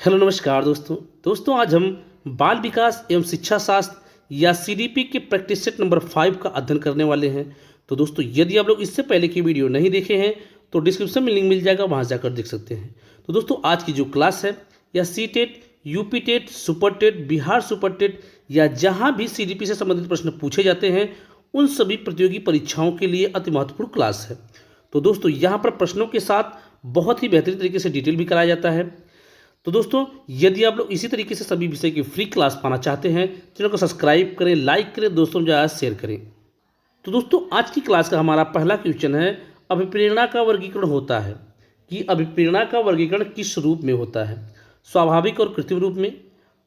Hello नमस्कार दोस्तों आज हम बाल विकास एवं शिक्षा शास्त्र या सीडीपी के प्रैक्टिस सेट नंबर 5 का अध्ययन करने वाले हैं। तो दोस्तों यदि आप लोग इससे पहले की वीडियो नहीं देखे हैं तो डिस्क्रिप्शन में लिंक मिल जाएगा, वहां जाकर देख सकते हैं। तो दोस्तों आज की जो क्लास है या C TET, UP TET, super TET, Bihar super TET या जहाँ भी सीडीपी से संबंधित प्रश्न पूछे जाते हैं उन सभी प्रतियोगी परीक्षाओं के लिए अति महत्वपूर्ण क्लास है। तो दोस्तों यहाँ पर प्रश्नों के साथ बहुत ही बेहतरीन तरीके से डिटेल भी कराया जाता है। तो दोस्तों यदि आप लोग इसी तरीके से सभी विषय की फ्री क्लास पाना चाहते हैं, चैनल को सब्सक्राइब करें, लाइक करें, दोस्तों में ज़्यादा शेयर करें। तो दोस्तों आज की क्लास का हमारा पहला क्वेश्चन है, अभिप्रेरणा का वर्गीकरण होता है कि अभिप्रेरणा का वर्गीकरण किस रूप में होता है? स्वाभाविक और कृत्रिम रूप में,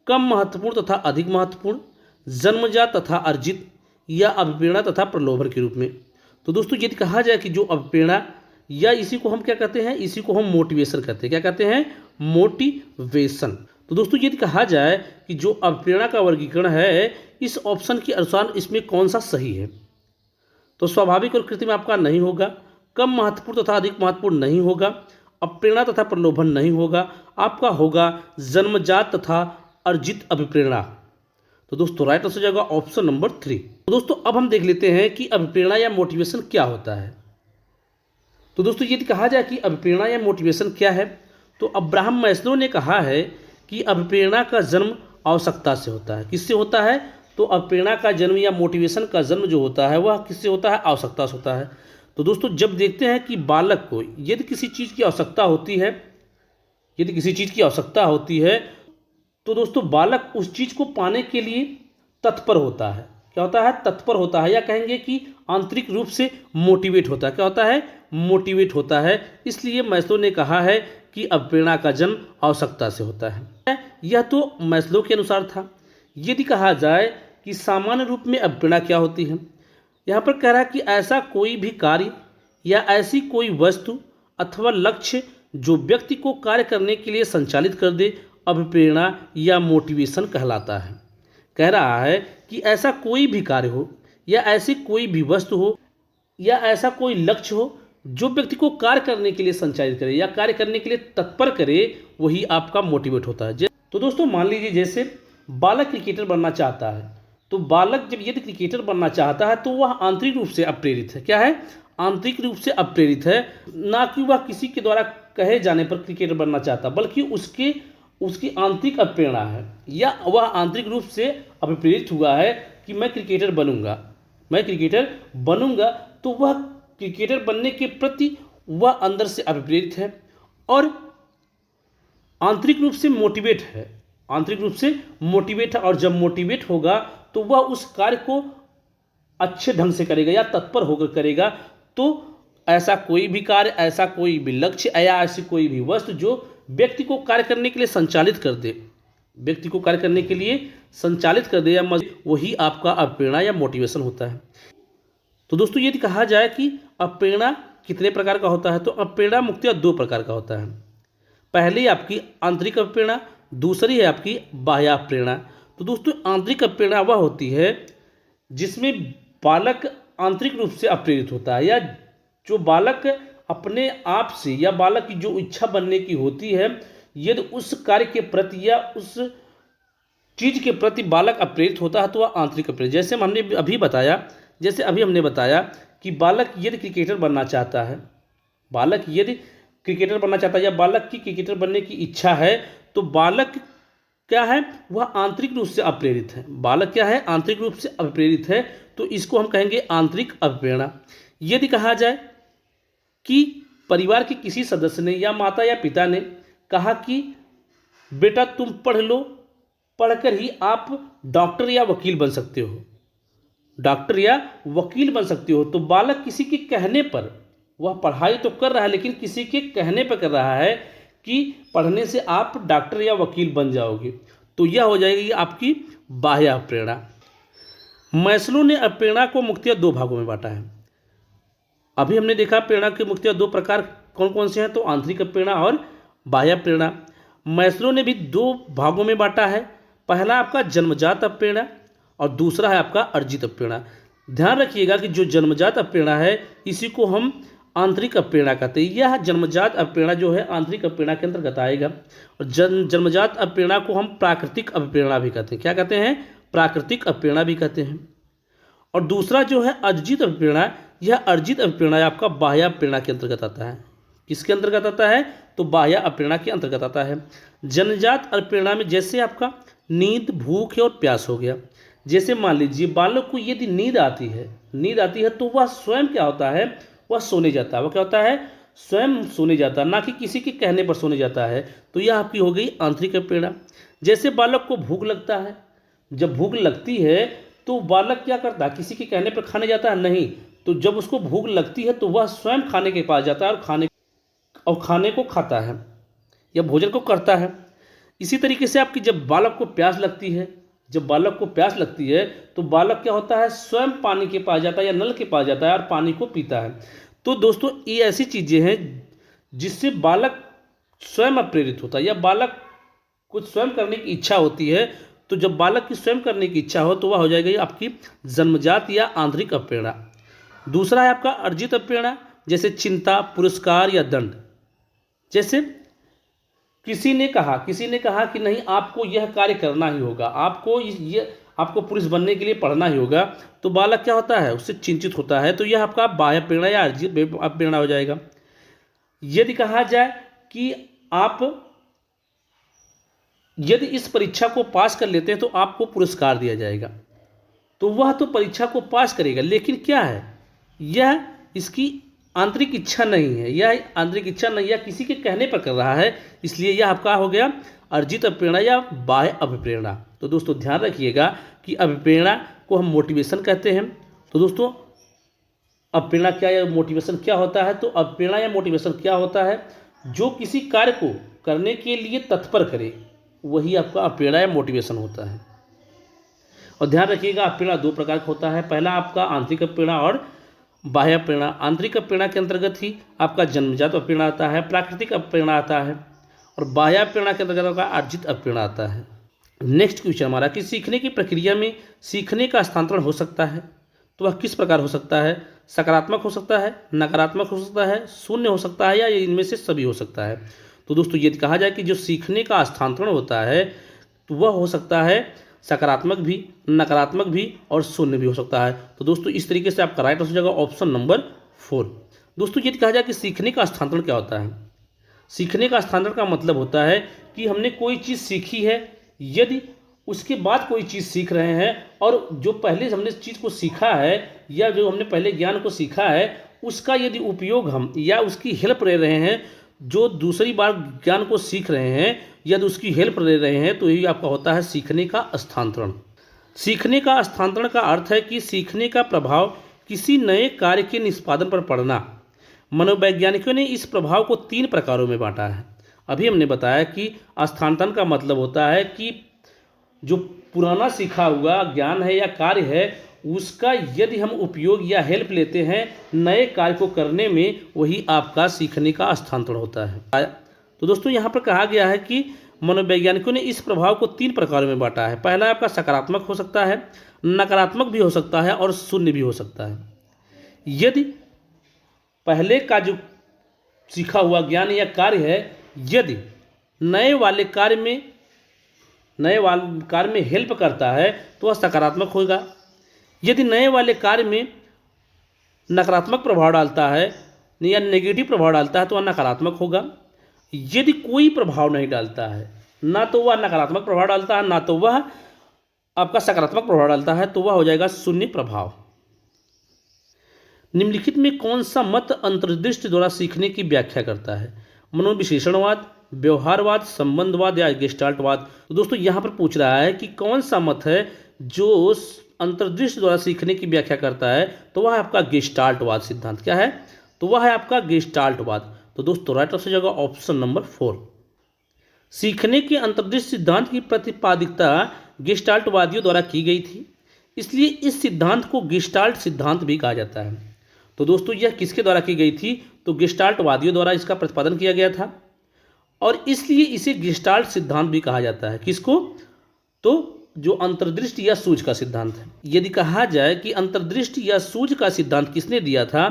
कम महत्वपूर्ण तथा अधिक महत्वपूर्ण, जन्मजात तथा अर्जित, या अभिप्रेरणा तथा प्रलोभन के रूप में। तो दोस्तों यदि कहा जाए कि जो अभिप्रेरणा या इसी को हम क्या कहते हैं, इसी को हम मोटिवेशन कहते हैं। क्या कहते हैं? मोटिवेशन। तो दोस्तों यदि कहा जाए कि जो अभिप्रेरणा का वर्गीकरण है इस ऑप्शन के अनुसार इसमें कौन सा सही है? तो स्वाभाविक और कृत्रिम आपका नहीं होगा, कम महत्वपूर्ण तथा अधिक महत्वपूर्ण नहीं होगा, अभिप्रेरणा तथा प्रलोभन नहीं होगा, आपका होगा जन्मजात तथा अर्जित अभिप्रेरणा। तो दोस्तों राइट आंसर हो जाएगा ऑप्शन नंबर 3। तो दोस्तों अब हम देख लेते हैं कि अभिप्रेरणा या मोटिवेशन क्या होता है। तो दोस्तों यदि कहा जाए कि अभिप्रेरणा या मोटिवेशन क्या है, तो अब्राहम मैस्लो ने कहा है कि अभिप्रेरणा का जन्म आवश्यकता से होता है। किससे होता है? तो अभिप्रेरणा का जन्म या मोटिवेशन का जन्म जो होता है वह किससे होता है? आवश्यकता से होता है। तो दोस्तों जब देखते हैं कि बालक को यदि किसी चीज़ की आवश्यकता होती है, तो दोस्तों बालक उस चीज़ को पाने के लिए तत्पर होता है। क्या होता है? तत्पर होता है, या कहेंगे कि आंतरिक रूप से मोटिवेट होता है। क्या होता है? मोटिवेट होता है। इसलिए मैस्लो ने कहा है कि अभिप्रेरणा का जन्म आवश्यकता से होता है। यह तो मैस्लो के अनुसार था। यदि कहा जाए कि सामान्य रूप में अभिप्रेरणा क्या होती है, यहाँ पर कह रहा है कि ऐसा कोई भी कार्य या ऐसी कोई वस्तु अथवा लक्ष्य जो व्यक्ति को कार्य करने के लिए संचालित कर दे, अभिप्रेरणा या मोटिवेशन कहलाता है। कह रहा है कि ऐसा कोई भी कार्य हो या ऐसी कोई भी वस्तु हो या ऐसा कोई लक्ष्य हो जो व्यक्ति को कार्य करने के लिए संचालित करे या कार्य करने के लिए तत्पर करे, वही आपका मोटिवेट होता है। तो दोस्तों मान लीजिए जैसे बालक क्रिकेटर बनना चाहता है, तो बालक जब यदि क्रिकेटर बनना चाहता है तो वह आंतरिक रूप से अप्रेरित है। क्या है? आंतरिक रूप से अप्रेरित है, ना कि वह किसी के द्वारा कहे जाने पर क्रिकेटर बनना चाहता, बल्कि उसकी आंतरिक अप्रेरणा है, या वह आंतरिक रूप से अभिप्रेरित हुआ है कि मैं क्रिकेटर बनूंगा। तो वह क्रिकेटर बनने के प्रति वह अंदर से अभिप्रेरित है और आंतरिक रूप से मोटिवेट है। और जब मोटिवेट होगा तो वह उस कार्य को अच्छे ढंग से करेगा या तत्पर होकर करेगा। तो ऐसा कोई भी कार्य, ऐसा कोई भी लक्ष्य या ऐसी कोई भी वस्तु जो व्यक्ति को कार्य करने के लिए संचालित कर दे, या वही आपका अभिप्रेरणा या मोटिवेशन होता है। तो दोस्तों यदि कहा जाए कि अभिप्रेरणा कितने प्रकार का होता है, तो अभिप्रेरणा मुख्यतः 2 प्रकार का होता है। पहली आपकी आंतरिक अभिप्रेरणा, दूसरी है आपकी बाह्य प्रेरणा। तो दोस्तों आंतरिक अभिप्रेरणा वह होती है जिसमें बालक आंतरिक रूप से अप्रेरित होता है, या जो बालक अपने आप से, या बालक की जो इच्छा बनने की होती है, यदि उस कार्य के प्रति या उस चीज के प्रति बालक अप्रेरित होता है तो वह आंतरिक अप्रेरित। जैसे अभी हमने बताया कि बालक यदि क्रिकेटर बनना चाहता है, या बालक की क्रिकेटर बनने की इच्छा है, तो बालक क्या है? वह आंतरिक रूप से अप्रेरित है। आंतरिक रूप से अप्रेरित है, तो इसको हम कहेंगे आंतरिक अभिप्रेरणा। यदि कहा जाए कि परिवार के किसी सदस्य ने या माता या पिता ने कहा कि बेटा तुम पढ़ लो, पढ़कर ही आप डॉक्टर या वकील बन सकते हो, तो बालक किसी के कहने पर, वह पढ़ाई तो कर रहा है लेकिन किसी के कहने पर कर रहा है कि पढ़ने से आप डॉक्टर या वकील बन जाओगे, तो यह हो जाएगी आपकी बाह्य प्रेरणा। मैस्लो ने प्रेरणा को मुख्यतः 2 भागों में बांटा है। अभी हमने देखा प्रेरणा के मुख्यतः 2 प्रकार कौन कौन से हैं, तो आंतरिक प्रेरणा और बाह्य प्रेरणा। मैस्लो ने भी 2 भागों में बांटा है। पहला आपका जन्मजात प्रेरणा और दूसरा है आपका अर्जित प्रेरणा। ध्यान रखिएगा कि जो जन्मजात प्रेरणा है इसी को हम आंतरिक अप्रेरणा कहते हैं। यह जन्मजात अप्रेरणा जो है आंतरिक अप्रेरणा के अंतर्गत आएगा। और जन्मजात अप्रेरणा को हम प्राकृतिक अप्रेरणा भी कहते हैं। क्या कहते हैं? प्राकृतिक अप्रेरणा भी कहते हैं। और दूसरा जो है अर्जित अप्रेरणा, यह अर्जित अप्रेरणा आपका बाह्य अप्रेरणा के अंतर्गत आता है। किसके अंतर्गत आता है? तो बाह्य अप्रेरणा के अंतर्गत आता है। जन्मजात अप्रेरणा में जैसे आपका नींद, भूख और प्यास हो गया। जैसे मान लीजिए बालक को यदि नींद आती है तो वह स्वयं क्या होता है? वह सोने जाता है। वह क्या होता है? स्वयं सोने जाता है, ना कि किसी के कहने पर सोने जाता है। तो यह आपकी हो गई आंतरिक प्रेरणा। जैसे बालक को भूख लगता है, जब भूख लगती है तो बालक क्या करता है? किसी के कहने पर खाने जाता है? नहीं। तो जब उसको भूख लगती है तो वह स्वयं खाने के पास जाता है और खाने को खाता है या भोजन को करता है। इसी तरीके से आपकी जब बालक को प्यास लगती है तो बालक क्या होता है? स्वयं पानी के पास जाता है या नल के पास जाता है और पानी को पीता है। तो दोस्तों ये ऐसी चीज़ें हैं जिससे बालक स्वयं प्रेरित होता है या बालक कुछ स्वयं करने की इच्छा होती है। तो जब बालक की स्वयं करने की इच्छा हो तो वह हो जाएगी आपकी जन्मजात या आंतरिक अप्रेरणा। दूसरा है आपका अर्जित अप्रेरणा, जैसे चिंता, पुरस्कार या दंड। जैसे किसी ने कहा कि नहीं, आपको यह कार्य करना ही होगा, आपको पुलिस बनने के लिए पढ़ना ही होगा। तो बालक क्या होता है? उससे चिंतित होता है। तो यह आपका बाह्य प्रेरणा या अर्जित प्रेरणा हो जाएगा। यदि कहा जाए कि आप यदि इस परीक्षा को पास कर लेते हैं तो आपको पुरस्कार दिया जाएगा, तो वह तो परीक्षा को पास करेगा, लेकिन क्या है? यह इसकी आंतरिक इच्छा नहीं है, या किसी के कहने पर कर रहा है, इसलिए यह आपका हो गया अर्जित अप्रेरणा या बाह्य अभिप्रेरणा। तो दोस्तों ध्यान रखिएगा कि अभिप्रेरणा को हम मोटिवेशन कहते हैं। तो दोस्तों अप्रेरणा क्या या मोटिवेशन क्या होता है? तो अप्रेरणा या मोटिवेशन क्या होता है? जो किसी कार्य को करने के लिए तत्पर करे, वही आपका अप्रेरणा या मोटिवेशन होता है। और ध्यान रखिएगा अप्रेरणा दो प्रकार का होता है। पहला आपका आंतरिक अप्रेरणा और बाह्य प्रेरणा। आंतरिक प्रेरणा के अंतर्गत ही आपका जन्मजात प्रेरणा आता है, प्राकृतिक प्रेरणा आता है, और बाह्य प्रेरणा के अंतर्गत आपका अर्जित प्रेरणा आता है। नेक्स्ट क्वेश्चन हमारा कि सीखने की प्रक्रिया में सीखने का हस्तांतरण हो सकता है, तो वह किस प्रकार हो सकता है? सकारात्मक हो सकता है, नकारात्मक हो सकता है, शून्य हो सकता है, या इनमें से सभी हो सकता है। तो दोस्तों यदि कहा जाए कि जो सीखने का हस्तांतरण होता है तो वह हो सकता है सकारात्मक भी, नकारात्मक भी और शून्य भी हो सकता है। तो दोस्तों इस तरीके से आपका राइट आंसर हो जाएगा ऑप्शन नंबर 4। दोस्तों यदि कहा जाए कि सीखने का हस्तांतरण क्या होता है? सीखने का हस्तांतरण का मतलब होता है कि हमने कोई चीज़ सीखी है, यदि उसके बाद कोई चीज़ सीख रहे हैं और जो पहले हमने चीज़ को सीखा है या जो हमने पहले ज्ञान को सीखा है उसका यदि उपयोग हम या उसकी हेल्प ले रहे हैं, जो दूसरी बार ज्ञान को सीख रहे हैं यदि उसकी हेल्प ले रहे हैं, तो यही आपका होता है सीखने का हस्तांतरण। सीखने का हस्तांतरण का अर्थ है कि सीखने का प्रभाव किसी नए कार्य के निष्पादन पर पड़ना। मनोवैज्ञानिकों ने इस प्रभाव को 3 प्रकारों में बांटा है। अभी हमने बताया कि हस्तांतरण का मतलब होता है कि जो पुराना सीखा हुआ ज्ञान है या कार्य है उसका यदि हम उपयोग या हेल्प लेते हैं नए कार्य को करने में, वही आपका सीखने का हस्तांतरण होता है। तो दोस्तों यहाँ पर कहा गया है कि मनोवैज्ञानिकों ने इस प्रभाव को 3 प्रकारों में बांटा है। पहला आपका सकारात्मक हो सकता है, नकारात्मक भी हो सकता है और शून्य भी हो सकता है। यदि पहले का जो सीखा हुआ ज्ञान या कार्य है यदि नए वाले कार्य में हेल्प करता है तो वह सकारात्मक होगा। यदि नए वाले कार्य में नकारात्मक प्रभाव डालता है या नेगेटिव प्रभाव डालता है तो वह नकारात्मक होगा। यदि कोई प्रभाव नहीं डालता है, ना तो वह नकारात्मक प्रभाव डालता है ना तो वह आपका सकारात्मक प्रभाव डालता है, तो वह हो जाएगा शून्य प्रभाव। निम्नलिखित में कौन सा मत अंतर्दृष्टि द्वारा सीखने की व्याख्या करता है? मनोविश्लेषणवाद, व्यवहारवाद, संबंधवाद या गेस्टाल्टवाद। तो दोस्तों यहाँ पर पूछ रहा है कि कौन सा मत है जो अंतर्दृष्टि द्वारा सीखने की व्याख्या करता है, तो वह है आपका गेस्टाल्टवाद सिद्धांत। क्या है? तो वह है आपका गेस्टाल्टवाद। तो दोस्तों राइट आंसर हो जाएगा ऑप्शन नंबर 4। सीखने के अंतर्दृष्टि सिद्धांत की प्रतिपादिकता गेस्टाल्टवादियों द्वारा की गई थी, इसलिए इस सिद्धांत को गेस्टाल्ट सिद्धांत भी कहा जाता है। तो दोस्तों यह किसके द्वारा की गई थी? तो गेस्टाल्टवादियों द्वारा इसका प्रतिपादन किया गया था और इसलिए इसे गेस्टाल्ट सिद्धांत भी कहा जाता है। किसको? तो जो अंतर्दृष्टि या सूझ का सिद्धांत है। यदि कहा जाए कि अंतर्दृष्टि या सूझ का सिद्धांत किसने दिया था,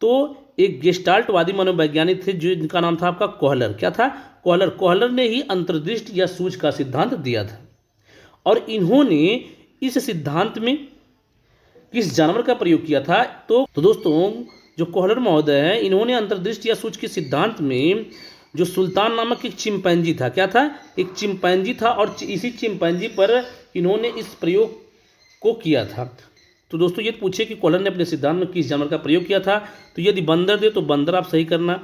तो एक गेस्टाल्टवादी मनोवैज्ञानिक थे जिनका नाम था आपका कोहलर। क्या था? कोहलर। कोहलर ने ही अंतर्दृष्टि या सूझ का सिद्धांत दिया था। और इन्होंने इस सिद्धांत में किस जानवर का प्रयोग किया था? तो दोस्तों जो कोहलर महोदय हैं, इन्होंने अंतर्दृष्टि या सूझ के सिद्धांत में जो सुल्तान नामक एक चिंपैंजी था, क्या था? एक चिंपैंजी था, और इसी चिंपैंजी पर इन्होंने इस प्रयोग को किया था। तो दोस्तों ये पूछे कि कोहलर ने अपने सिद्धांत में किस जानवर का प्रयोग किया था, तो यदि बंदर दे तो बंदर आप सही करना,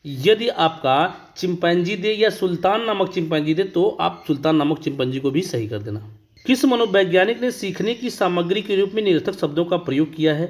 यदि आपका चिंपैंजी दे या सुल्तान नामक चिंपैंजी दे तो आप सुल्तान नामक चिंपैंजी को भी सही कर देना। किस मनोवैज्ञानिक ने सीखने की सामग्री के रूप में निरर्थक शब्दों का प्रयोग किया है?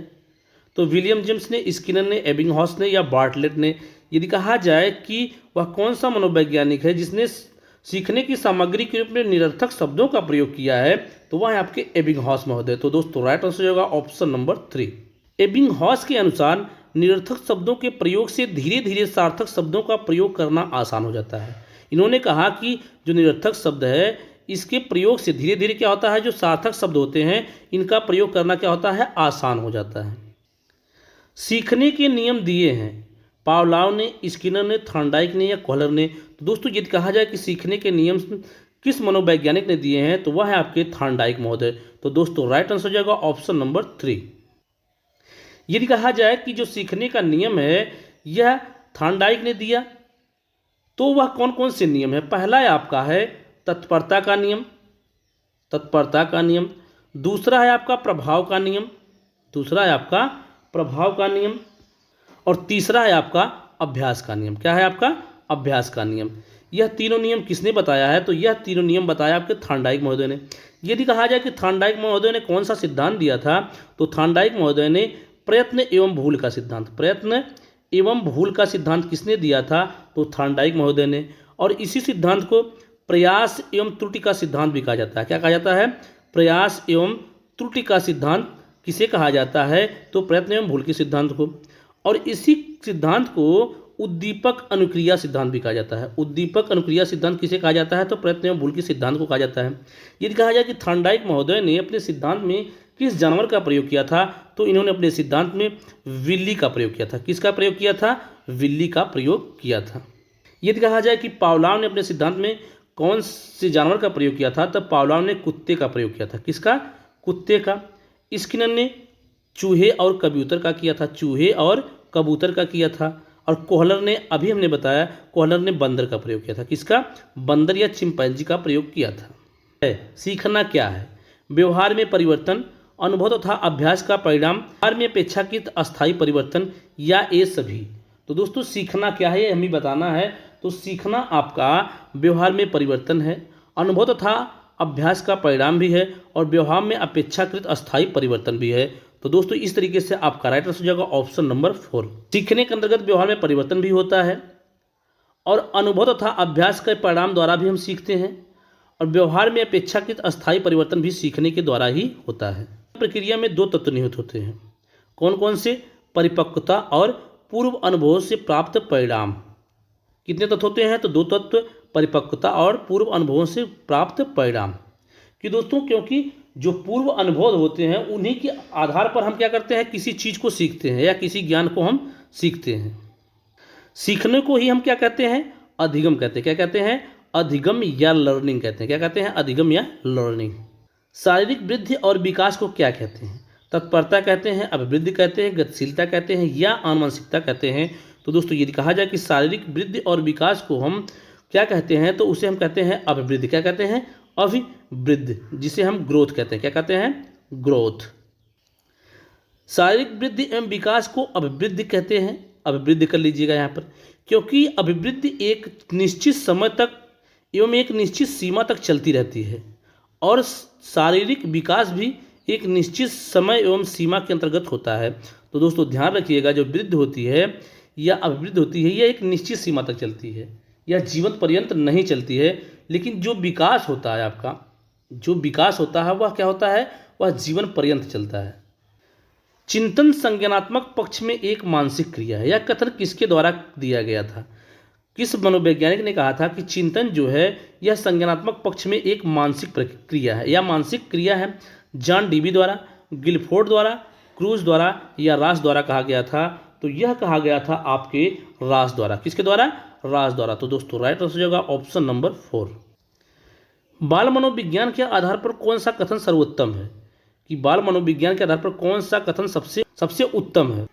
तो विलियम जेम्स ने, स्किनर ने, एबिंगहॉस ने या बार्टलेट ने। यदि कहा जाए कि वह कौन सा मनोवैज्ञानिक है जिसने सीखने की सामग्री के रूप में निरर्थक शब्दों का प्रयोग किया है, तो वह है आपके एबिंगहॉस महोदय। तो दोस्तों राइट आंसर होगा ऑप्शन नंबर 3। एबिंगहॉस के अनुसार निरर्थक शब्दों के प्रयोग से धीरे धीरे सार्थक शब्दों का प्रयोग करना आसान हो जाता है। इन्होंने कहा कि जो निरर्थक शब्द है, इसके प्रयोग से धीरे धीरे क्या होता है, जो सार्थक शब्द होते हैं इनका प्रयोग करना क्या होता है, आसान हो जाता है। सीखने के नियम दिए हैं पावलाव ने, स्किनर ने, थॉर्नडाइक ने या कोहलर ने। तो दोस्तों यदि कहा जाए कि सीखने के नियम किस मनोवैज्ञानिक ने दिए हैं, तो वह है आपके थॉर्नडाइक महोदय। तो दोस्तों राइट आंसर हो जाएगा ऑप्शन नंबर 3। यदि कहा जाए कि जो सीखने का नियम है यह थॉर्नडाइक ने दिया, तो वह कौन कौन से नियम है? पहला है आपका है तत्परता का नियम, तत्परता का नियम। दूसरा है आपका प्रभाव का नियम, दूसरा है आपका प्रभाव का नियम। और तीसरा है आपका अभ्यास का नियम। क्या है आपका? अभ्यास का नियम। यह तीनों नियम किसने बताया है? तो यह तीनों नियम बताया आपके थॉर्नडाइक महोदय ने। यदि कहा जाए कि थॉर्नडाइक महोदय ने कौन सा सिद्धांत दिया था, तो थॉर्नडाइक महोदय ने प्रयत्न एवं भूल का सिद्धांत, प्रयत्न एवं भूल का सिद्धांत किसने दिया था? तो थॉर्नडाइक महोदय ने। और इसी सिद्धांत को प्रयास एवं त्रुटि का सिद्धांत भी कहा जाता है। क्या कहा जाता है? प्रयास एवं त्रुटि का सिद्धांत किसे कहा जाता है? तो प्रयत्न एवं भूल के सिद्धांत को। और इसी सिद्धांत को उद्दीपक अनुक्रिया सिद्धांत भी कहा जाता है। उद्दीपक अनुक्रिया सिद्धांत किसे कहा जाता है? तो प्रयत्न एवं भूल के सिद्धांत को कहा जाता है। यदि कहा जाए कि थॉर्नडाइक महोदय ने अपने सिद्धांत में किस जानवर का प्रयोग किया था, तो इन्होंने अपने सिद्धांत में बिल्ली का प्रयोग किया था। किसका प्रयोग किया था? बिल्ली का प्रयोग किया था। यदि कहा जाए कि पावलाव ने अपने सिद्धांत में कौन से जानवर का प्रयोग किया था, तब पावलाव ने कुत्ते का प्रयोग किया था। किसका? कुत्ते का। स्किनर ने चूहे और कबूतर का किया था, चूहे और कबूतर का किया था। और कोहलर ने, अभी हमने बताया, कोहलर ने बंदर का प्रयोग किया था। किसका? बंदर या चिंपैंजी का प्रयोग किया था। सीखना क्या है? व्यवहार में परिवर्तन, अनुभव तथा अभ्यास का परिणाम, व्यवहार में अपेक्षाकृत अस्थायी परिवर्तन, या ये सभी। तो दोस्तों सीखना क्या है ये हमें बताना है। तो सीखना आपका व्यवहार में परिवर्तन है, अनुभव तथा अभ्यास का परिणाम भी है, और व्यवहार में अपेक्षाकृत अस्थायी परिवर्तन भी है। तो दोस्तों इस तरीके से आपका राइट आंसर हो जाएगा ऑप्शन नंबर 4। सीखने के अंतर्गत व्यवहार में परिवर्तन भी होता है, और अनुभव तथा अभ्यास के परिणाम द्वारा भी हम सीखते हैं, और व्यवहार में अपेक्षाकृत अस्थायी परिवर्तन भी सीखने के द्वारा ही होता है। प्रक्रिया में 2 तत्व निहित होते हैं। कौन कौन से? परिपक्वता और पूर्व अनुभव से प्राप्त परिणाम। कितने तत्व होते हैं? तो 2 तत्व, परिपक्वता और पूर्व अनुभवों से प्राप्त परिणाम। कि दोस्तों क्योंकि जो पूर्व अनुभव होते हैं उन्हीं के आधार पर हम क्या करते हैं, किसी चीज़ को सीखते हैं या किसी ज्ञान को हम सीखते हैं। सीखने को ही हम क्या कहते हैं? अधिगम कहते हैं। क्या कहते हैं? अधिगम या लर्निंग कहते हैं। क्या कहते हैं? अधिगम या लर्निंग। शारीरिक वृद्धि और विकास को क्या कहते हैं? तत्परता कहते हैं, अभिवृद्धि कहते हैं, गतिशीलता कहते हैं, या आनुवंशिकता कहते हैं। तो दोस्तों यदि कहा जाए कि शारीरिक वृद्धि और विकास को हम क्या कहते हैं, तो उसे हम कहते हैं अभिवृद्धि। क्या कहते हैं? अभिवृद्धि, जिसे हम ग्रोथ कहते हैं। क्या कहते हैं? ग्रोथ। शारीरिक वृद्धि एवं विकास को अभिवृद्धि कहते हैं। अभिवृद्धि कर लीजिएगा यहाँ पर, क्योंकि अभिवृद्धि एक निश्चित समय तक एवं एक निश्चित सीमा तक चलती रहती है, और शारीरिक विकास भी एक निश्चित समय एवं सीमा के अंतर्गत होता है। तो दोस्तों ध्यान रखिएगा, जो वृद्धि होती है या अभिवृद्धि होती है, यह एक निश्चित सीमा तक चलती है, यह जीवन पर्यंत नहीं चलती है। लेकिन जो विकास होता है आपका, जो विकास होता है वह क्या होता है? वह जीवन पर्यंत चलता है। चिंतन संज्ञानात्मक पक्ष में एक मानसिक क्रिया है। यह कथन किसके द्वारा दिया गया था? किस मनोवैज्ञानिक ने कहा था कि चिंतन जो है यह संज्ञानात्मक पक्ष में एक मानसिक प्रक्रिया है या मानसिक क्रिया है? जॉन डीवी द्वारा, गिलफोर्ड द्वारा, क्रूज द्वारा या रास द्वारा कहा गया था? तो यह कहा गया था आपके रास द्वारा। किसके द्वारा? रास द्वारा। तो दोस्तों राइट आंसर हो जाएगा ऑप्शन नंबर 4। बाल मनोविज्ञान के आधार पर कौन सा कथन सर्वोत्तम है? कि बाल मनोविज्ञान के आधार पर कौन सा कथन सबसे उत्तम है?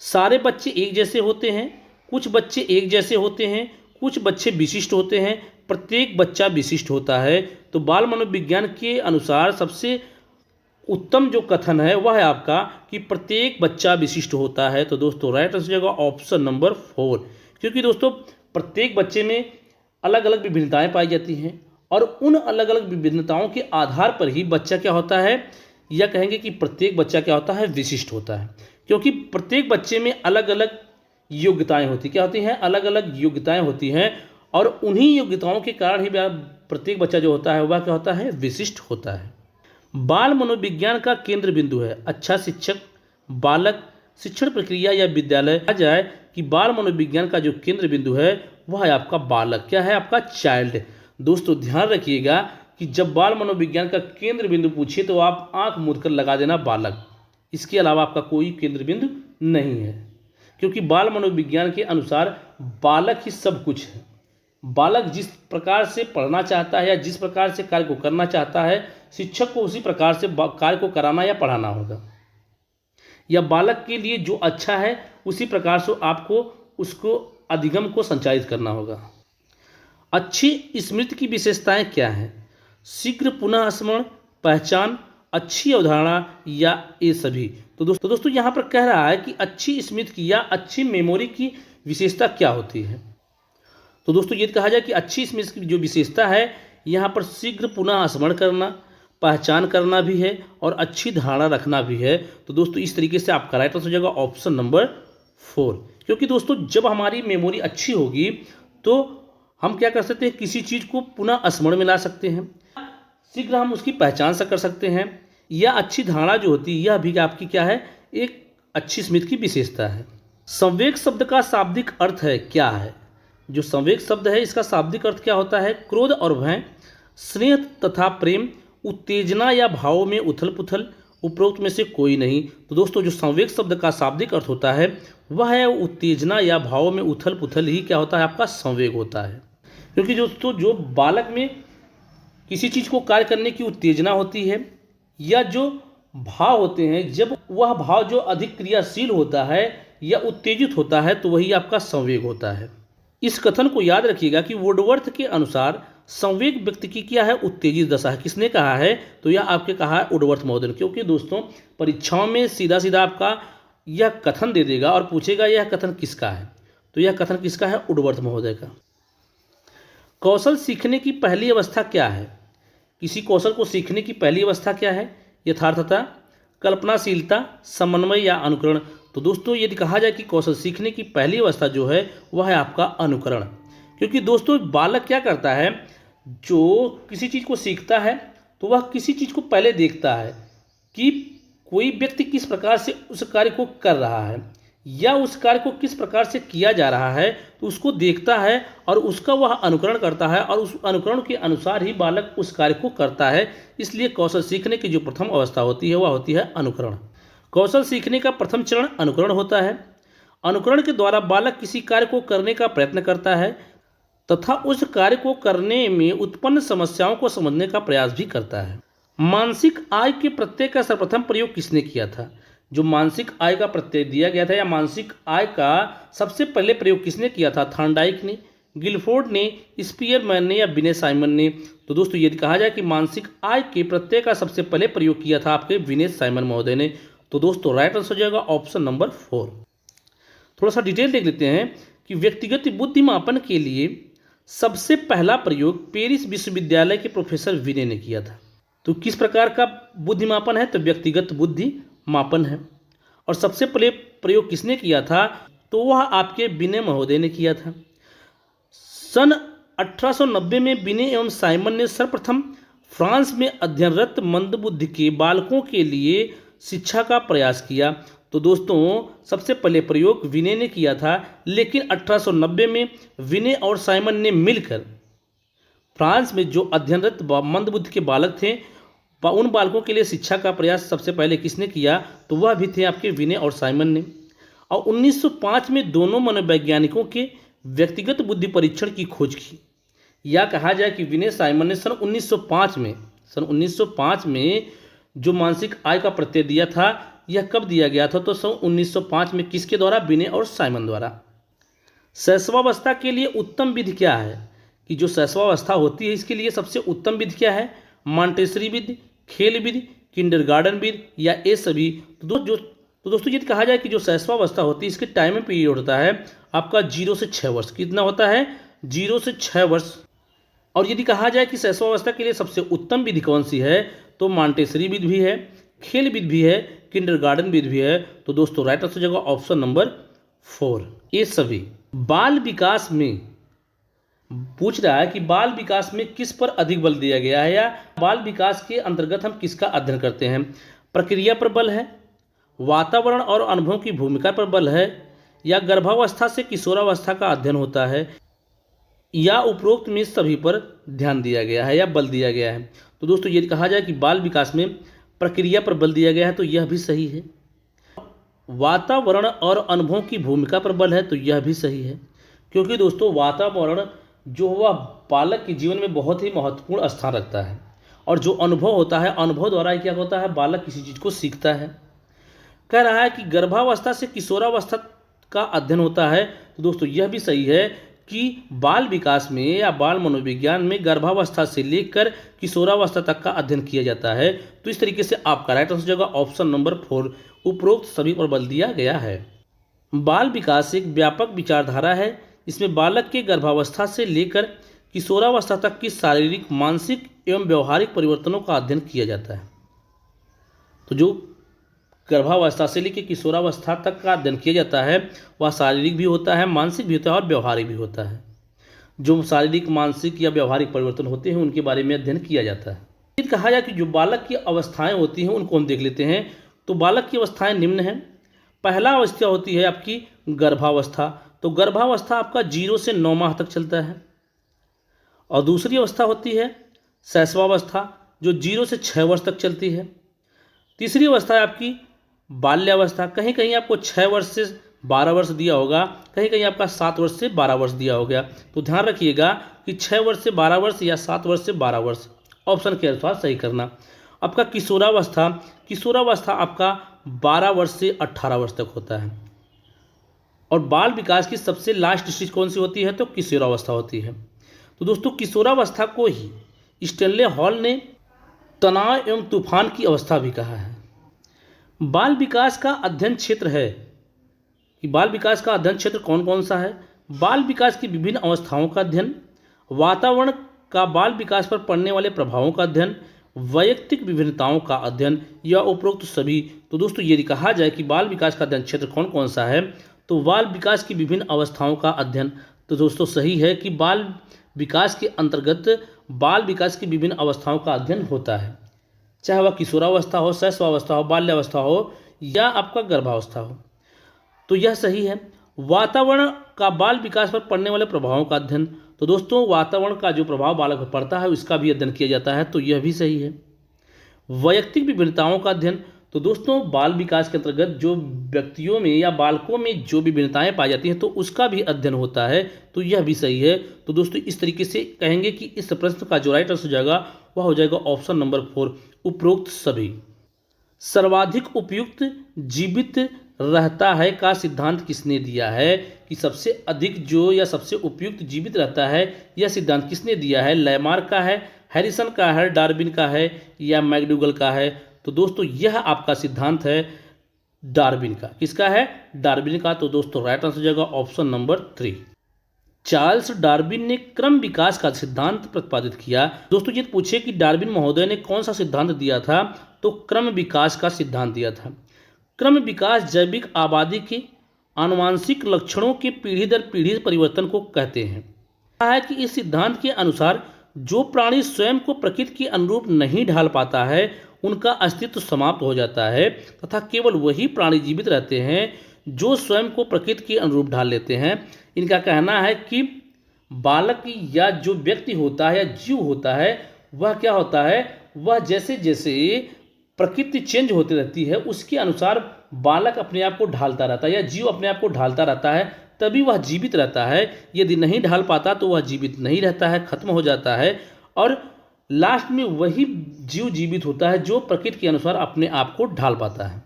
सारे बच्चे एक जैसे होते हैं, कुछ बच्चे एक जैसे होते हैं, कुछ बच्चे विशिष्ट होते हैं, प्रत्येक बच्चा विशिष्ट होता है। तो बाल मनोविज्ञान के अनुसार सबसे उत्तम जो कथन है वह है आपका कि प्रत्येक बच्चा विशिष्ट होता है। तो दोस्तों राइट आंसर हो जाएगा ऑप्शन नंबर 4। क्योंकि दोस्तों प्रत्येक बच्चे में अलग अलग विभिन्नताएं पाई जाती हैं और उन अलग अलग विभिन्नताओं के आधार पर ही बच्चा क्या होता है, या कहेंगे कि प्रत्येक बच्चा क्या होता है, विशिष्ट होता है। क्योंकि प्रत्येक बच्चे में अलग अलग योग्यताएं होती, क्या होती हैं, अलग अलग योग्यताएं होती हैं, और उन्हीं योग्यताओं के कारण ही प्रत्येक बच्चा जो होता है वह क्या होता है, विशिष्ट होता है। बाल मनोविज्ञान का केंद्र बिंदु है अच्छा शिक्षक, बालक, शिक्षण प्रक्रिया या विद्यालय। कहा जाए कि बाल मनोविज्ञान का जो केंद्र बिंदु है वह है आपका बालक। क्या है? आपका चाइल्ड। दोस्तों ध्यान रखिएगा कि जब बाल मनोविज्ञान का केंद्र बिंदु पूछिए तो आप आंख मूंद कर लगा देना बालक, इसके अलावा आपका कोई केंद्र बिंदु नहीं है। क्योंकि बाल मनोविज्ञान के अनुसार बालक ही सब कुछ है। बालक जिस प्रकार से पढ़ना चाहता है या जिस प्रकार से कार्य को करना चाहता है, शिक्षक को उसी प्रकार से कार्य को कराना या पढ़ाना होगा, या बालक के लिए जो अच्छा है उसी प्रकार से आपको उसको अधिगम को संचालित करना होगा। अच्छी स्मृति की विशेषताएं क्या हैं? शीघ्र पुनः स्मरण, पहचान, अच्छी अवधारणा या ये सभी। तो दोस्तों यहाँ पर कह रहा है कि अच्छी स्मृति की या अच्छी मेमोरी की विशेषता क्या होती है। तो दोस्तों ये कहा जाए कि अच्छी स्मृति की जो विशेषता है यहाँ पर शीघ्र पुनः स्मरण करना, पहचान करना भी है और अच्छी धारणा रखना भी है। तो दोस्तों इस तरीके से आपका राइट आंसर हो जाएगा ऑप्शन नंबर 4। क्योंकि दोस्तों जब हमारी मेमोरी अच्छी होगी तो हम क्या कर सकते हैं, किसी चीज़ को पुनः स्मरण में ला सकते हैं, शीघ्र हम उसकी पहचान से कर सकते हैं, या अच्छी धारणा जो होती है यह भी आपकी क्या है, एक अच्छी स्मृति की विशेषता है। संवेग शब्द का शाब्दिक अर्थ है क्या है? जो संवेग शब्द है इसका शाब्दिक अर्थ क्या होता है? क्रोध और भय, स्नेह तथा प्रेम, उत्तेजना या भावों में उथल पुथल, उपरोक्त में से कोई नहीं। तो दोस्तों जो संवेग शब्द का शाब्दिक अर्थ होता है वह है उत्तेजना या भावों में उथल पुथल ही क्या होता है, आपका संवेग होता है। क्योंकि दोस्तों जो बालक में किसी चीज़ को कार्य करने की उत्तेजना होती है या जो भाव होते हैं, जब वह भाव जो अधिक क्रियाशील होता है या उत्तेजित होता है तो वही आपका संवेग होता है। इस कथन को याद रखिएगा कि वुडवर्थ के अनुसार संवेग व्यक्ति की क्या है, उत्तेजित दशा है। किसने कहा है? तो यह आपके कहा है वुडवर्थ महोदय ने। क्योंकि दोस्तों परीक्षाओं में सीधा सीधा आपका यह कथन दे देगा और पूछेगा यह कथन किसका है, तो यह कथन किसका है? वुडवर्थ महोदय का। कौशल सीखने की पहली अवस्था क्या है? किसी कौशल को सीखने की पहली अवस्था क्या है? यथार्थता, कल्पनाशीलता, समन्वय या अनुकरण। तो दोस्तों यदि कहा जाए कि कौशल सीखने की पहली अवस्था जो है वह है आपका अनुकरण। क्योंकि दोस्तों बालक क्या करता है, जो किसी चीज़ को सीखता है तो वह किसी चीज़ को पहले देखता है कि कोई व्यक्ति किस प्रकार से उस कार्य को कर रहा है या उस कार्य को किस प्रकार से किया जा रहा है, तो उसको देखता है और उसका वह अनुकरण करता है और उस अनुकरण के अनुसार ही बालक उस कार्य को करता है। इसलिए कौशल सीखने की जो प्रथम अवस्था होती है वह होती है अनुकरण। कौशल सीखने का प्रथम चरण अनुकरण होता है। अनुकरण के द्वारा बालक किसी कार्य को करने का प्रयत्न करता है तथा उस कार्य को करने में उत्पन्न समस्याओं को समझने का प्रयास भी करता है। मानसिक आय के प्रत्यय का सर्वप्रथम प्रयोग किसने किया था? जो मानसिक आय का प्रत्यय दिया गया था या मानसिक आय का सबसे पहले प्रयोग किसने किया था? थॉर्नडाइक ने, गिलफोर्ड ने, स्पीयरमैन ने या विनय साइमन ने। तो दोस्तों यदि कहा जाए कि मानसिक आय के प्रत्यय का सबसे पहले प्रयोग किया था आपके विनय साइमन महोदय ने। तो दोस्तों राइट आंसर हो जाएगा ऑप्शन नंबर 4। थोड़ा सा डिटेल देख लेते हैं कि व्यक्तिगत बुद्धिमापन के लिए सबसे पहला प्रयोग पेरिस विश्वविद्यालय के प्रोफेसर विनय ने किया था। तो किस प्रकार का बुद्धिमापन है? तो व्यक्तिगत बुद्धि मापन है। और सबसे पहले प्रयोग किसने किया था? तो वह आपके विनय महोदय ने किया था। सन 1890 में विनय एवं साइमन ने सर्वप्रथम फ्रांस में अध्ययनरत मंदबुद्धि के बालकों के लिए शिक्षा का प्रयास किया। तो दोस्तों सबसे पहले प्रयोग विनय ने किया था, लेकिन 1890 में विनय और साइमन ने मिलकर फ्रांस में जो अध्ययनरत मंदबुद्धि के बालक थे उन बालकों के लिए शिक्षा का प्रयास सबसे पहले किसने किया? तो वह भी थे आपके विनय और साइमन ने। और 1905 में दोनों मनोवैज्ञानिकों के व्यक्तिगत बुद्धि परीक्षण की खोज की। या कहा जाए कि विनय साइमन ने सन 1905 में जो मानसिक आय का प्रत्यय दिया था, यह कब दिया गया था? तो सन 1905 में किसके द्वारा? विनय और साइमन द्वारा। शैशवावस्था के लिए उत्तम विधि क्या है? कि जो शैशवावस्था होती है इसके लिए सबसे उत्तम विधि क्या है? मॉन्टेसरी विधि, खेल विधि, किंडरगार्टन विधि या ये सभी? तो दोस्तों यदि कहा जाए कि जो शैशवावस्था होती है इसके टाइम पीरियड होता है आपका 0 से 6 वर्ष। कितना होता है? 0 से 6 वर्ष। और यदि कहा जाए कि शैशवावस्था के लिए सबसे उत्तम विधि कौन सी है, तो मॉन्टेसरी विधि भी है, खेल विधि भी है, किंडरगार्टन विधि भी है। तो दोस्तों राइट आंसर हो जाएगा ऑप्शन नंबर 4 ये सभी। बाल विकास में पूछ रहा है कि बाल विकास में किस पर अधिक बल दिया गया है, या बाल विकास के अंतर्गत हम किसका अध्ययन करते हैं? प्रक्रिया पर बल है, वातावरण और अनुभव की भूमिका पर बल है, या गर्भावस्था से किशोरावस्था का अध्ययन होता है, या उपरोक्त में सभी पर ध्यान दिया गया है या बल दिया गया है? तो दोस्तों यदि कहा जाए कि बाल विकास में प्रक्रिया पर बल दिया गया है तो यह भी सही है। वातावरण और अनुभव की भूमिका पर बल है तो यह भी सही है, क्योंकि दोस्तों वातावरण जो वह बालक के जीवन में बहुत ही महत्वपूर्ण स्थान रखता है, और जो अनुभव होता है, अनुभव द्वारा ही क्या होता है? बालक किसी चीज़ को सीखता है। कह रहा है कि गर्भावस्था से किशोरावस्था का अध्ययन होता है, तो दोस्तों यह भी सही है कि बाल विकास में या बाल मनोविज्ञान में गर्भावस्था से लेकर किशोरावस्था तक का अध्ययन किया जाता है। तो इस तरीके से आपका राइट आंसर हो जाएगा ऑप्शन नंबर 4, उपरोक्त सभी पर बल दिया गया है। बाल विकास एक व्यापक विचारधारा है, इसमें बालक के गर्भावस्था से लेकर किशोरावस्था तक की शारीरिक, मानसिक एवं व्यवहारिक परिवर्तनों का अध्ययन किया जाता है। तो जो गर्भावस्था से लेकर किशोरावस्था तक का अध्ययन किया जाता है वह शारीरिक भी होता है, मानसिक भी होता है और व्यवहारिक भी होता है। जो शारीरिक, मानसिक या व्यवहारिक परिवर्तन होते हैं उनके बारे में अध्ययन किया जाता है। फिर कहा जाए कि जो बालक की अवस्थाएं होती हैं उनको हम देख लेते हैं। तो बालक की अवस्थाएं निम्न हैं। पहला अवस्था होती है आपकी गर्भावस्था। तो गर्भावस्था आपका 0 से 9 माह तक चलता है। और दूसरी अवस्था होती है शैशवावस्था, जो 0 से 6 वर्ष तक चलती है। तीसरी अवस्था है आपकी बाल्यावस्था। कहीं कहीं आपको 6 वर्ष से 12 वर्ष दिया होगा, कहीं कहीं आपका 7 वर्ष से 12 वर्ष दिया होगा। तो ध्यान रखिएगा कि 6 वर्ष से 12 वर्ष या 7 वर्ष से 12 वर्ष ऑप्शन के अनुसार सही करना। आपका किशोरावस्था, किशोरावस्था आपका 12 वर्ष से 18 वर्ष तक होता है। और बाल विकास की सबसे लास्ट स्टेज कौन सी होती है? तो किशोरावस्था होती है। तो दोस्तों किशोरावस्था को ही स्टैनले हॉल ने तनाव एवं तूफान की अवस्था भी कहा है। बाल विकास का अध्ययन क्षेत्र है कि बाल विकास का अध्ययन क्षेत्र कौन कौन सा है? बाल विकास की विभिन्न अवस्थाओं का अध्ययन, वातावरण का बाल विकास पर पड़ने वाले प्रभावों का अध्ययन, वैयक्तिक विभिन्नताओं का अध्ययन या उपरोक्त सभी। तो दोस्तों यदि कहा जाए कि बाल विकास का अध्ययन क्षेत्र कौन कौन सा है, तो बाल विकास की विभिन्न अवस्थाओं का अध्ययन। तो दोस्तों सही है कि बाल विकास के अंतर्गत बाल विकास की विभिन्न अवस्थाओं का अध्ययन होता है, चाहे वह किशोरावस्था हो, शैशवावस्था हो, बाल्यावस्था हो या आपका गर्भावस्था हो। तो यह सही है। वातावरण का बाल विकास पर पड़ने वाले प्रभावों का अध्ययन। तो दोस्तों वातावरण का जो प्रभाव बालक पर पड़ता है उसका भी अध्ययन किया जाता है, तो यह भी सही है। वैयक्तिक विभिन्नताओं का अध्ययन। तो दोस्तों बाल विकास के अंतर्गत जो व्यक्तियों में या बालकों में जो विभिन्नताएं पाई जाती हैं तो उसका भी अध्ययन होता है, तो यह भी सही है। तो दोस्तों इस तरीके से कहेंगे कि इस प्रश्न का जो राइट आंसर हो जाएगा वह हो जाएगा ऑप्शन नंबर 4, उपरोक्त सभी। सर्वाधिक उपयुक्त जीवित रहता है का सिद्धांत किसने दिया है? कि सबसे अधिक जो या सबसे उपयुक्त जीवित रहता है यह सिद्धांत किसने दिया है? लैमार्क का है, हैरिसन का है, डार्विन का है या मैकडूगल का है? तो दोस्तों यह आपका सिद्धांत है डार्विन का। किसका है? डार्विन का। तो दोस्तों राइट आंसर हो जाएगा ऑप्शन नंबर 3। चार्ल्स डार्विन ने क्रम विकास का सिद्धांत प्रतिपादित किया। दोस्तों ये पूछे कि डार्विन महोदय ने कौन सा सिद्धांत दिया था, तो क्रम विकास का सिद्धांत दिया था। क्रम विकास जैविक आबादी के आनुवांशिक लक्षणों के पीढ़ी दर पीढ़ी परिवर्तन को कहते हैं। कहा है कि इस सिद्धांत के अनुसार जो प्राणी स्वयं को प्रकृति के अनुरूप नहीं ढाल पाता है उनका अस्तित्व समाप्त हो जाता है, तथा केवल वही प्राणी जीवित रहते हैं जो स्वयं को प्रकृति के अनुरूप ढाल लेते हैं। इनका कहना है कि बालक या जो व्यक्ति होता है या जीव होता है वह क्या होता है, वह जैसे जैसे प्रकृति चेंज होती रहती है उसके अनुसार बालक अपने आप को ढालता रहता है या जीव अपने आप को ढालता रहता है तभी वह जीवित रहता है। यदि नहीं ढाल पाता तो वह जीवित नहीं रहता है, खत्म हो जाता है और लास्ट में वही जीव जीवित होता है जो प्रकृति के अनुसार अपने आप को ढाल पाता है।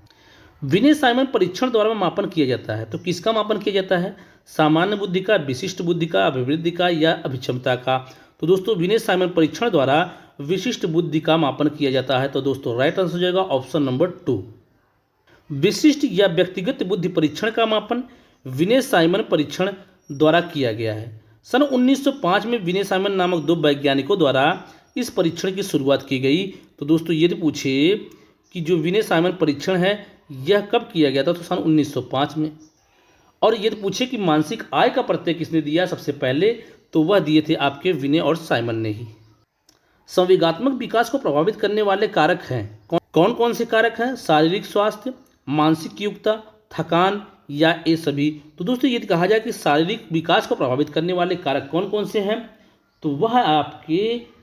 विनय साइमन परीक्षण द्वारा मापन किया जाता है। तो किसका मापन किया जाता है? सामान्य बुद्धि का, विशिष्ट बुद्धि का, अभिवृद्धि का या अभिक्षमता का। तो दोस्तों विनय साइमन परीक्षण द्वारा विशिष्ट बुद्धि का मापन किया जाता है। तो दोस्तों राइट आंसर हो जाएगा ऑप्शन नंबर 2। विशिष्ट या व्यक्तिगत बुद्धि परीक्षण का मापन विनय साइमन परीक्षण द्वारा किया गया है। सन 1905 में विनय साइमन नामक 2 वैज्ञानिकों द्वारा इस परीक्षण की शुरुआत की गई। तो दोस्तों यदि पूछे कि जो विनय साइमन परीक्षण है यह कब किया गया था, तो सन 1905 में। और यदि पूछे कि मानसिक आय का प्रत्यय किसने दिया सबसे पहले, तो वह दिए थे आपके विनय और साइमन ने ही। संवेगात्मक विकास को प्रभावित करने वाले कारक हैं कौन कौन से कारक हैं? शारीरिक स्वास्थ्य, मानसिक योग्यता, थकान या ये सभी। तो दोस्तों यदि कहा जाए कि शारीरिक विकास को प्रभावित करने वाले कारक कौन कौन से हैं, तो वह आपके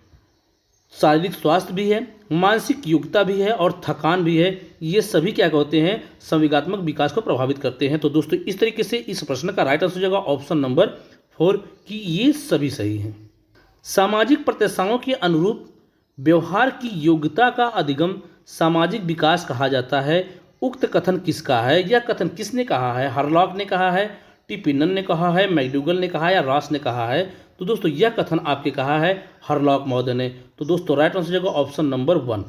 शारीरिक स्वास्थ्य भी है, मानसिक योग्यता भी है और थकान भी है। ये सभी क्या कहते हैं? संवेगात्मक विकास को प्रभावित करते हैं। तो दोस्तों इस तरीके से इस प्रश्न का राइट आंसर हो जाएगा ऑप्शन नंबर 4 कि ये सभी सही हैं। सामाजिक प्रत्याशाओं के अनुरूप व्यवहार की योग्यता का अधिगम सामाजिक विकास कहा जाता है। उक्त कथन किसका है? यह कथन किसने कहा है? हरलॉक ने कहा है, टी पिनन ने कहा है, मैकडूगल ने कहा है या रॉस ने कहा है? तो दोस्तों यह कथन आपके कहा है हरलॉक महोदय ने। तो दोस्तों राइट आंसर हो जाएगा ऑप्शन नंबर 1।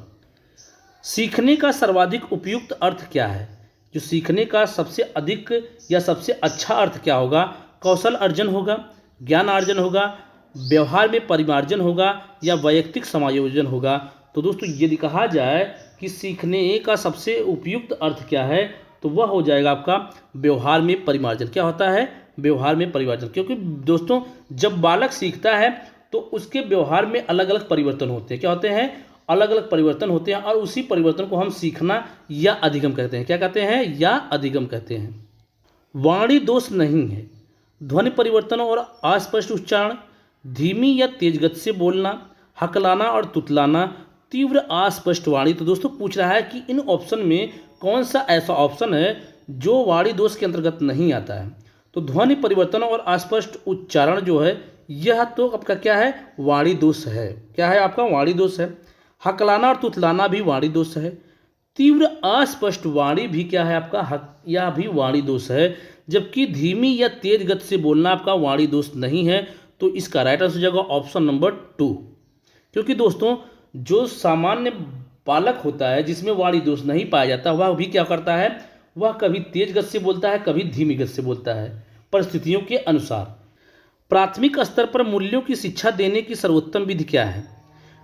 सीखने का सर्वाधिक उपयुक्त अर्थ क्या है? जो सीखने का सबसे अधिक या सबसे अच्छा अर्थ क्या होगा? कौशल अर्जन होगा, ज्ञान अर्जन होगा, व्यवहार में परिमार्जन होगा या वैयक्तिक समायोजन होगा? तो दोस्तों यदि कहा जाए कि सीखने का सबसे उपयुक्त अर्थ क्या है, तो वह हो जाएगा आपका व्यवहार में परिमार्जन। क्या होता है? व्यवहार में परिवर्तन। क्योंकि दोस्तों जब बालक सीखता है तो उसके व्यवहार में अलग अलग परिवर्तन होते हैं। क्या होते हैं? अलग अलग परिवर्तन होते हैं और उसी परिवर्तन को हम सीखना या अधिगम कहते हैं। क्या कहते हैं? या अधिगम कहते हैं। वाणी दोष नहीं है। ध्वनि परिवर्तन और अस्पष्ट उच्चारण, धीमी या तेज गति से बोलना, हकलाना और तुतलाना, तीव्र अस्पष्ट वाणी। तो दोस्तों पूछ रहा है कि इन ऑप्शन में कौन सा ऐसा ऑप्शन है जो वाणी दोष के अंतर्गत नहीं आता है? तो ध्वनि परिवर्तन और अस्पष्ट उच्चारण जो है यह तो आपका क्या है? वाणी दोष है। क्या है आपका? वाणी दोष है। हकलाना और तुतलाना भी वाणी दोष है। तीव्र अस्पष्ट वाणी भी क्या है आपका? यह भी वाणी दोष है। जबकि धीमी या तेज गति से बोलना आपका वाणी दोष नहीं है। तो इसका राइट आंसर हो जाएगा ऑप्शन नंबर 2। क्योंकि दोस्तों जो सामान्य बालक होता है जिसमें वाणी दोष नहीं पाया जाता, वह भी क्या करता है? वह कभी तेज गति से बोलता है, कभी धीमी गति से बोलता है, परिस्थितियों के अनुसार। प्राथमिक स्तर पर मूल्यों की शिक्षा देने की सर्वोत्तम विधि क्या है?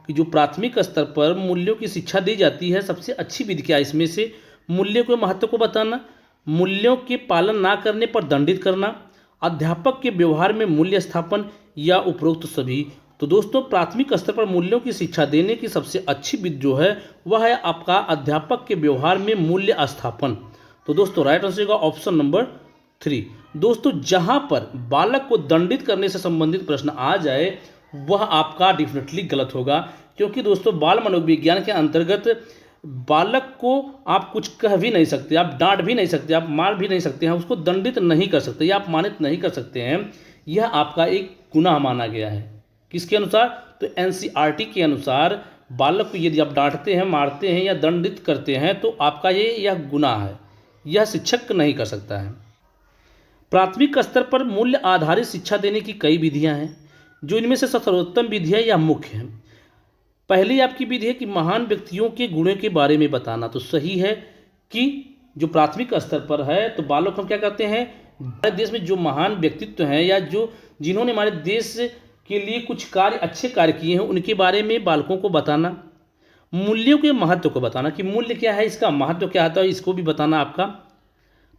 कि जो प्राथमिक स्तर पर मूल्यों की शिक्षा दी जाती है सबसे अच्छी विधि क्या है? इसमें से मूल्यों के महत्व को बताना, मूल्यों के पालन ना करने पर दंडित करना, अध्यापक के व्यवहार में मूल्य स्थापन या उपरोक्त सभी। तो दोस्तों प्राथमिक स्तर पर मूल्यों की शिक्षा देने की सबसे अच्छी विधि जो है वह है आपका अध्यापक के व्यवहार में मूल्य स्थापन। तो दोस्तों राइट आंसर होगा ऑप्शन नंबर 3। दोस्तों जहां पर बालक को दंडित करने से संबंधित प्रश्न आ जाए वह आपका डेफिनेटली गलत होगा। क्योंकि दोस्तों बाल मनोविज्ञान के अंतर्गत बालक को आप कुछ कह भी नहीं सकते, आप डांट भी नहीं सकते, आप मार भी नहीं सकते हैं, उसको दंडित नहीं कर सकते या अपमानित नहीं कर सकते हैं। यह आपका एक गुनाह माना गया है। किसके अनुसार? तो एनसीईआरटी के अनुसार बालक को यदि आप डांटते हैं, मारते हैं या दंडित करते हैं तो आपका यह गुनाह है, यह शिक्षक नहीं कर सकता है। प्राथमिक स्तर पर मूल्य आधारित शिक्षा देने की कई विधियां हैं, जो इनमें से सर्वोत्तम विधि है या मुख्य है। पहली आपकी विधि है कि महान व्यक्तियों के गुणों के बारे में बताना। तो सही है कि जो प्राथमिक स्तर पर है तो बालक हम क्या करते हैं? हमारे देश में जो महान व्यक्तित्व हैं या जो जिन्होंने हमारे देश के लिए कुछ कार्य अच्छे कार्य किए हैं उनके बारे में बालकों को बताना। मूल्यों के महत्व को बताना कि मूल्य क्या है, इसका महत्व क्या होता है, इसको भी बताना आपका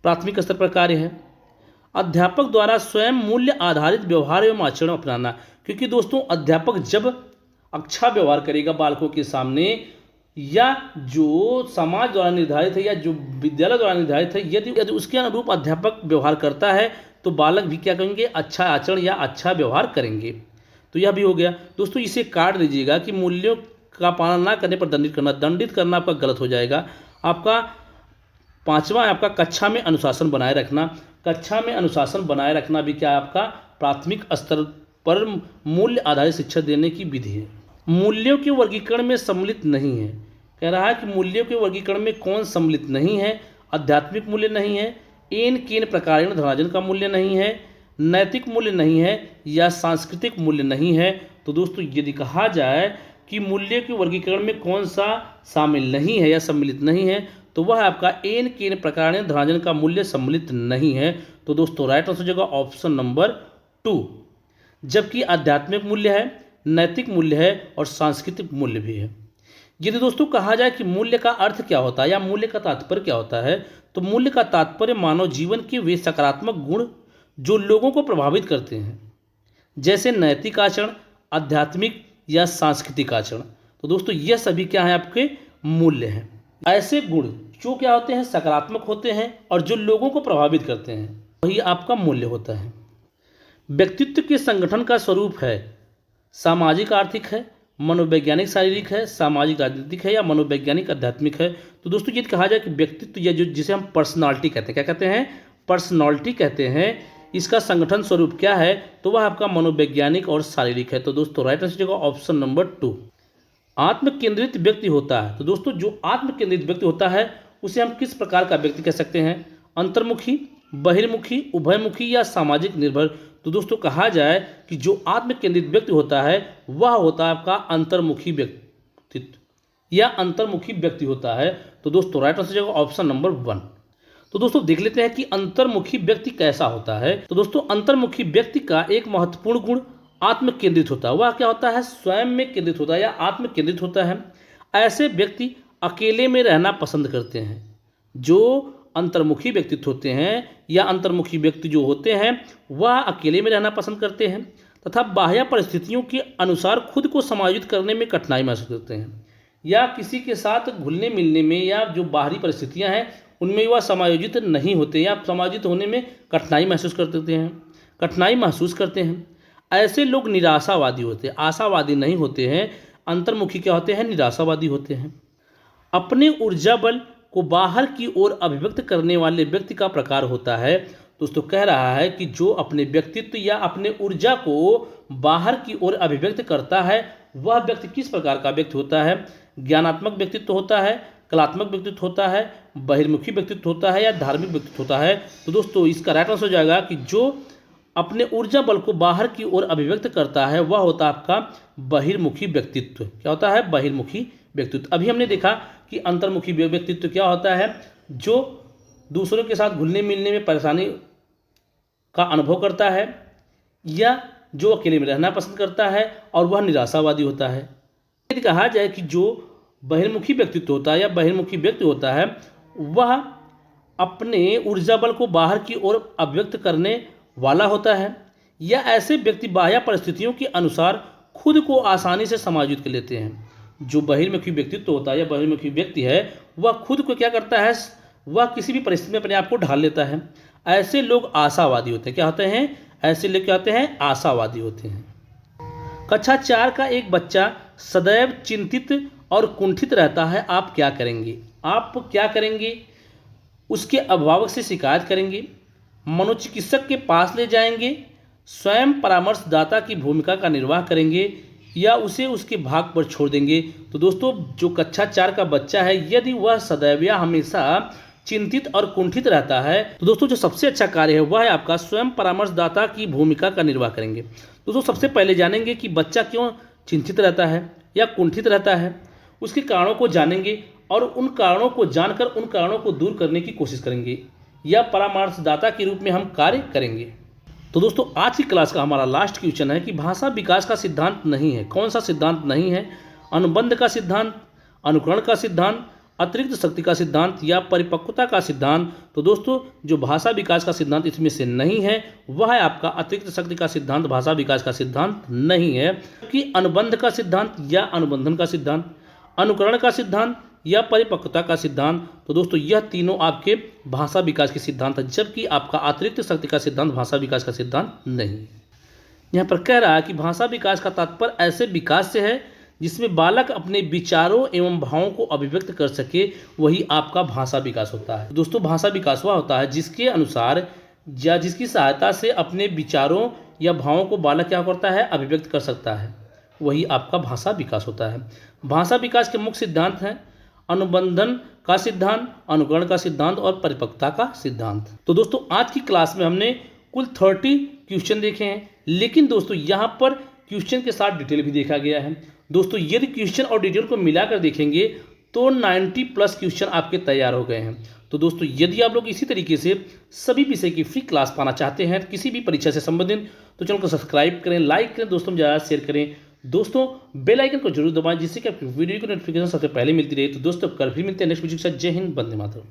प्राथमिक स्तर पर कार्य है। अध्यापक द्वारा स्वयं मूल्य आधारित व्यवहार एवं आचरण अपनाना। क्योंकि दोस्तों अध्यापक जब अच्छा व्यवहार करेगा बालकों के सामने या जो समाज द्वारा निर्धारित है या जो विद्यालय द्वारा निर्धारित है, यदि उसके अनुरूप अध्यापक व्यवहार करता है तो बालक भी क्या करेंगे? अच्छा आचरण या अच्छा व्यवहार करेंगे। तो यह भी हो गया। दोस्तों इसे काट दीजिएगा कि मूल्यों का पालन ना करने पर दंडित करना। दंडित करना आपका गलत हो जाएगा। आपका 5वां है आपका कक्षा में अनुशासन बनाए रखना। कक्षा में अनुशासन बनाए रखना भी क्या है आपका प्राथमिक स्तर पर मूल्य आधारित शिक्षा देने की विधि है। मूल्यों के वर्गीकरण में सम्मिलित नहीं है, कह रहा है कि मूल्यों के वर्गीकरण में कौन सम्मिलित नहीं है? आध्यात्मिक मूल्य नहीं है, एन केन प्रकारेण धनार्जन का मूल्य नहीं है, नैतिक मूल्य नहीं है या सांस्कृतिक मूल्य नहीं है। तो दोस्तों यदि कहा जाए कि मूल्य के वर्गीकरण में कौन सा शामिल नहीं है या सम्मिलित नहीं है, तो वह आपका एन केन प्रकारेण धनार्जन का मूल्य सम्मिलित नहीं है। तो दोस्तों राइट आंसर हो जाएगा ऑप्शन नंबर 2। जबकि आध्यात्मिक मूल्य है, नैतिक मूल्य है और सांस्कृतिक मूल्य भी है। यदि दोस्तों कहा जाए कि मूल्य का अर्थ क्या होता है या मूल्य का तात्पर्य क्या होता है, तो मूल्य का तात्पर्य मानव जीवन के वे सकारात्मक गुण जो लोगों को प्रभावित करते हैं, जैसे नैतिक आचरण, आध्यात्मिक या सांस्कृतिक आचरण। तो दोस्तों यह सभी क्या है आपके मूल्य हैं। ऐसे गुण जो क्या होते हैं सकारात्मक होते हैं और जो लोगों को प्रभावित करते हैं, वही आपका मूल्य होता है। व्यक्तित्व के संगठन का स्वरूप है सामाजिक आर्थिक है, मनोवैज्ञानिक शारीरिक है, सामाजिक राजनीतिक है या मनोवैज्ञानिक आध्यात्मिक है। तो दोस्तों ये कहा जाए कि व्यक्तित्व या जो जिसे हम पर्सनालिटी कहते हैं, क्या कहते हैं? पर्सनालिटी कहते हैं। इसका संगठन स्वरूप क्या है? तो वह आपका मनोवैज्ञानिक और शारीरिक है। तो दोस्तों राइट आंसर होगा ऑप्शन नंबर 2। आत्म केंद्रित व्यक्ति होता है। तो दोस्तों जो आत्म केंद्रित व्यक्ति होता है उसे हम किस प्रकार का व्यक्ति कह सकते हैं? अंतर्मुखी, बहिर्मुखी, उभयमुखी या सामाजिक निर्भर। तो दोस्तों कहा जाए कि जो आत्म केंद्रित व्यक्ति होता है वह होता है आपका अंतर्मुखी व्यक्तित्व या अंतर्मुखी व्यक्ति होता है। तो दोस्तों राइट आंसर होगा ऑप्शन नंबर 1। तो दोस्तों देख लेते हैं कि अंतर्मुखी व्यक्ति कैसा होता है। तो दोस्तों अंतर्मुखी व्यक्ति का एक महत्वपूर्ण गुण आत्म केंद्रित होता है। वह क्या होता है? स्वयं में केंद्रित होता है या आत्म केंद्रित होता है। ऐसे व्यक्ति अकेले में रहना पसंद करते हैं। जो अंतर्मुखी व्यक्तित्व होते हैं या अंतर्मुखी व्यक्ति जो होते हैं वह अकेले में रहना पसंद करते हैं तथा बाह्य परिस्थितियों के अनुसार खुद को समायोजित करने में कठिनाई महसूस करते हैं या किसी के साथ घुलने मिलने में या जो बाहरी परिस्थितियां हैं उनमें वह समायोजित नहीं होते या समायोजित होने में कठिनाई महसूस करते हैं। ऐसे लोग निराशावादी होते हैं, आशावादी नहीं होते हैं। अंतर्मुखी क्या होते हैं? निराशावादी होते हैं। अपने ऊर्जा बल को बाहर की ओर अभिव्यक्त करने वाले व्यक्ति का प्रकार होता है। दोस्तों कह रहा है कि जो अपने व्यक्तित्व या अपने ऊर्जा को बाहर की ओर अभिव्यक्त करता है वह व्यक्ति किस प्रकार का व्यक्ति होता है? ज्ञानात्मक व्यक्तित्व होता है, कलात्मक व्यक्तित्व होता है, बहिर्मुखी व्यक्तित्व होता है या धार्मिक व्यक्तित्व होता है। तो दोस्तों इसका राइट आंसर हो जाएगा कि जो अपने ऊर्जा बल को बाहर की ओर अभिव्यक्त करता है वह होता है आपका बहिर्मुखी व्यक्तित्व। क्या होता है? बहिर्मुखी व्यक्तित्व। अभी हमने देखा कि अंतर्मुखी व्यक्तित्व क्या होता है? जो दूसरों के साथ घुलने मिलने में परेशानी का अनुभव करता है या जो अकेले में रहना पसंद करता है और वह निराशावादी होता है। यदि कहा जाए कि जो बहिर्मुखी व्यक्तित्व होता है या बहिर्मुखी व्यक्ति होता है वह अपने ऊर्जा बल को बाहर की ओर अभिव्यक्त करने वाला होता है या ऐसे व्यक्ति बाह्य परिस्थितियों के अनुसार खुद को आसानी से समायोजित कर लेते हैं। जो बहिर्मुखी व्यक्तित्व होता है या बहिर्मुखी व्यक्ति है वह खुद को क्या करता है? वह किसी भी परिस्थिति में अपने आप को ढाल लेता है। ऐसे लोग आशावादी होते हैं। क्या होते हैं? ऐसे लोग क्या होते हैं? आशावादी होते हैं। कक्षा 4 का एक बच्चा सदैव चिंतित और कुंठित रहता है, आप क्या करेंगे? आप क्या करेंगे? उसके अभिभावक से शिकायत करेंगे, मनोचिकित्सक के पास ले जाएंगे, स्वयं परामर्शदाता की भूमिका का निर्वाह करेंगे या उसे उसके भाग पर छोड़ देंगे। तो दोस्तों जो कक्षा 4 का बच्चा है यदि वह सदैव या हमेशा चिंतित और कुंठित रहता है तो दोस्तों जो सबसे अच्छा कार्य है वह है आपका स्वयं परामर्शदाता की भूमिका का निर्वाह करेंगे। दोस्तों सबसे पहले जानेंगे कि बच्चा क्यों चिंतित रहता है या कुंठित रहता है, उसके कारणों को जानेंगे और उन कारणों को जानकर उन कारणों को दूर करने की कोशिश करेंगे या परामर्शदाता के रूप में हम कार्य करेंगे। तो दोस्तों आज की क्लास का हमारा लास्ट क्वेश्चन है कि भाषा विकास का सिद्धांत नहीं है। कौन सा सिद्धांत नहीं है? अनुबंध का सिद्धांत, अनुकरण का सिद्धांत, अतिरिक्त शक्ति का सिद्धांत या परिपक्वता का सिद्धांत। तो दोस्तों जो भाषा विकास का सिद्धांत इसमें से नहीं है वह है आपका अतिरिक्त शक्ति का सिद्धांत, भाषा विकास का सिद्धांत नहीं है। कि अनुबंध का सिद्धांत या अनुबंधन का सिद्धांत, अनुकरण का सिद्धांत या परिपक्वता का सिद्धांत। तो दोस्तों यह तीनों आपके भाषा विकास के सिद्धांत है, जबकि आपका अतिरिक्त शक्ति का सिद्धांत भाषा विकास का सिद्धांत नहीं। यहाँ पर कह रहा है कि भाषा विकास का तात्पर्य ऐसे विकास से है जिसमें बालक अपने विचारों एवं भावों को अभिव्यक्त कर सके, वही आपका भाषा विकास होता है। दोस्तों, भाषा विकास वह होता है जिसके अनुसार या जिसकी सहायता से अपने विचारों या भावों को बालक क्या करता है, अभिव्यक्त कर सकता है, वही आपका भाषा विकास होता है। भाषा विकास के मुख्य सिद्धांत हैं अनुबंधन का सिद्धांत, अनुकरण का सिद्धांत और परिपक्वता का सिद्धांत। तो दोस्तों, आज की क्लास में हमने कुल 30 क्वेश्चन देखे हैं, लेकिन दोस्तों यहाँ पर क्वेश्चन के साथ डिटेल भी देखा गया है। दोस्तों, यदि क्वेश्चन और डिटेल को मिलाकर देखेंगे तो 90+ क्वेश्चन आपके तैयार हो गए हैं। तो दोस्तों, यदि आप लोग इसी तरीके से सभी विषय की फ्री क्लास पाना चाहते हैं किसी भी परीक्षा से संबंधित, तो चैनल को सब्सक्राइब करें, लाइक करें, दोस्तों में ज़्यादा शेयर करें। दोस्तों, बेल आइकन को जरूर दबाएं जिससे कि आपकी वीडियो की नोटिफिकेशन सबसे पहले मिलती रहे। तो दोस्तों, कल फिर मिलते हैं नेक्स्ट वीडियो के साथ। जय हिंद, वंदे मातरम।